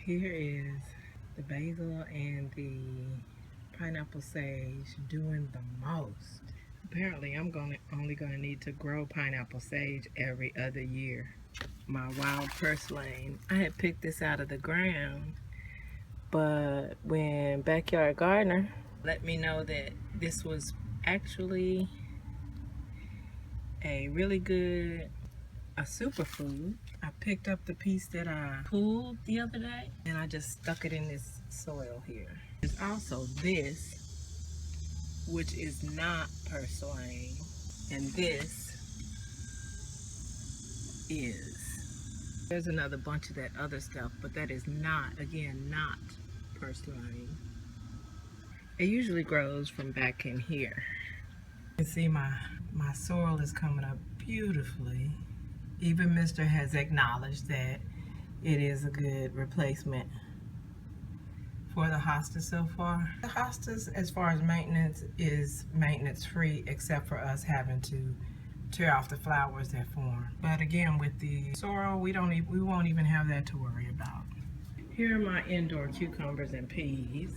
Here is the basil and the pineapple sage doing the most. Apparently I'm only gonna need to grow pineapple sage every other year. My wild purslane, I had picked this out of the ground, but when Backyard Gardener let me know that this was actually a really good superfood, I picked up the piece that I pulled the other day and I just stuck it in this soil here. There's also this, which is not purslane, and this is. There's another bunch of that other stuff, but that is not, again, not purslane. It usually grows from back in here. You can see my soil is coming up beautifully. Even Mr. has acknowledged that it is a good replacement for the hosta so far. The hostas, as far as maintenance, is maintenance free except for us having to tear off the flowers that form. But again, with the sorrel, we won't even have that to worry about. Here are my indoor cucumbers and peas.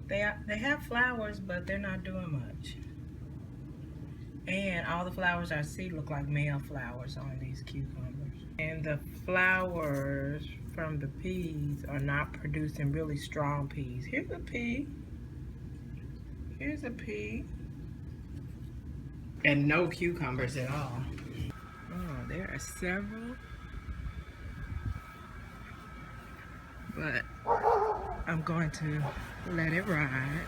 They have flowers, but they're not doing much. And all the flowers I see look like male flowers on these cucumbers. And the flowers from the peas are not producing really strong peas. Here's a pea. Here's a pea. And no cucumbers at all. Oh, there are several. But I'm going to let it ride.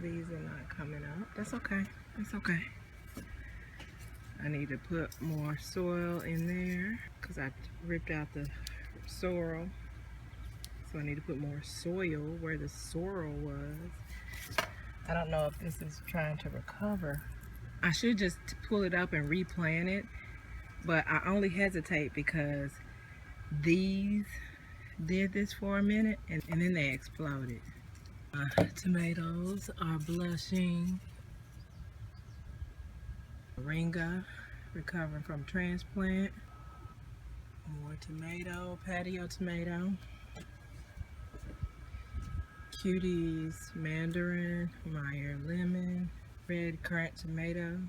These are not coming up. That's okay. That's okay. I need to put more soil in there because I ripped out the sorrel. So I need to put more soil where the sorrel was. I don't know if this is trying to recover. I should just pull it up and replant it, but I only hesitate because these did this for a minute and then they exploded. Tomatoes are blushing. Moringa, recovering from transplant. More tomato, patio tomato. Cuties, mandarin, Meyer lemon, red currant tomato.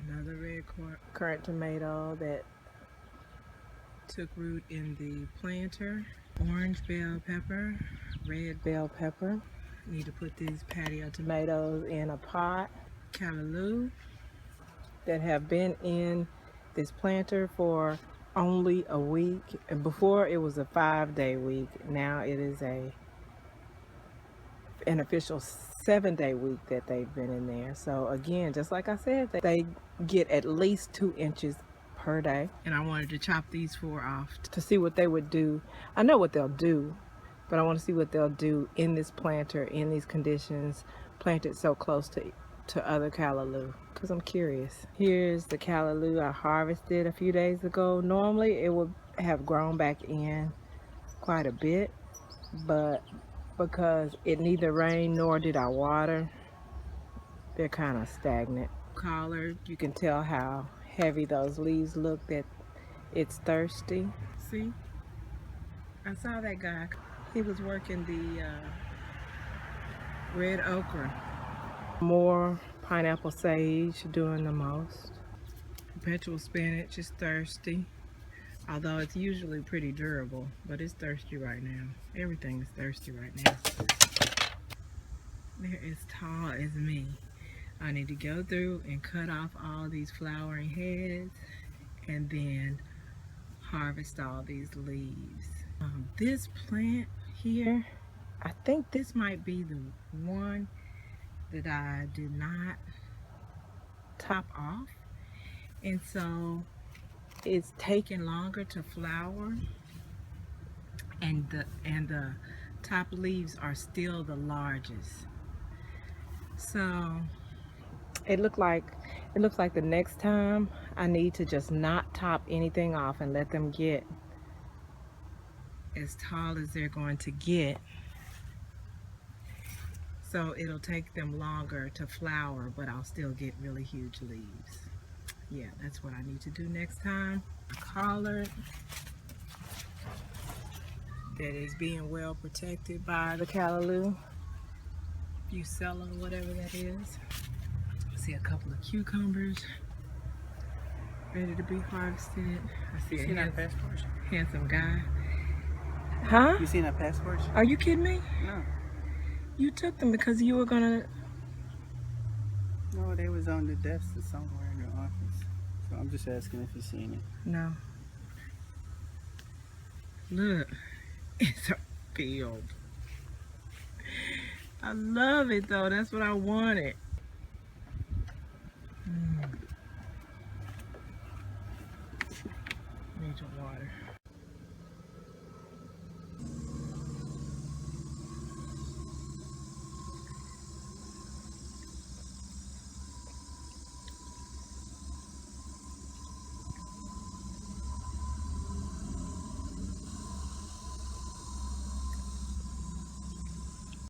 Another red currant tomato that took root in the planter. Orange bell pepper, red bell pepper. Need to put these patio tomatoes in a pot. Callaloo that have been in this planter for only a week. And before it was a 5-day week. Now it is an official 7-day week that they've been in there. So again, just like I said, they get at least 2 inches per day. And I wanted to chop these 4 off to see what they would do. I know what they'll do, but I want to see what they'll do in this planter, in these conditions, planted so close to other callaloo, because I'm curious. Here's the callaloo I harvested a few days ago. Normally it would have grown back in quite a bit, but because it neither rained nor did I water, they're kind of stagnant. Collard, you can tell how heavy those leaves look, that it's thirsty. See, I saw that guy. He was working the red okra. More pineapple sage doing the most. Perpetual spinach is thirsty, although it's usually pretty durable, but it's thirsty right now. Everything is thirsty right now. They're as tall as me. I need to go through and cut off all these flowering heads and then harvest all these leaves. This plant here, I think this might be the one that I did not top off, and so it's taking longer to flower, and the top leaves are still the largest. So it looks like the next time I need to just not top anything off and let them get as tall as they're going to get. So it'll take them longer to flower, but I'll still get really huge leaves. Yeah, that's what I need to do next time. Collard. that is being well protected by the callaloo, Bucella, whatever that is. I see a couple of cucumbers ready to be harvested. I see You seen our passports? handsome guy. Huh? You seen our passports? Are you kidding me? No. You took them because you were gonna. No, they was on the desk or somewhere in your office. So I'm just asking if you seen it. No. Look, it's a field. I love it though. That's what I wanted. Need your water.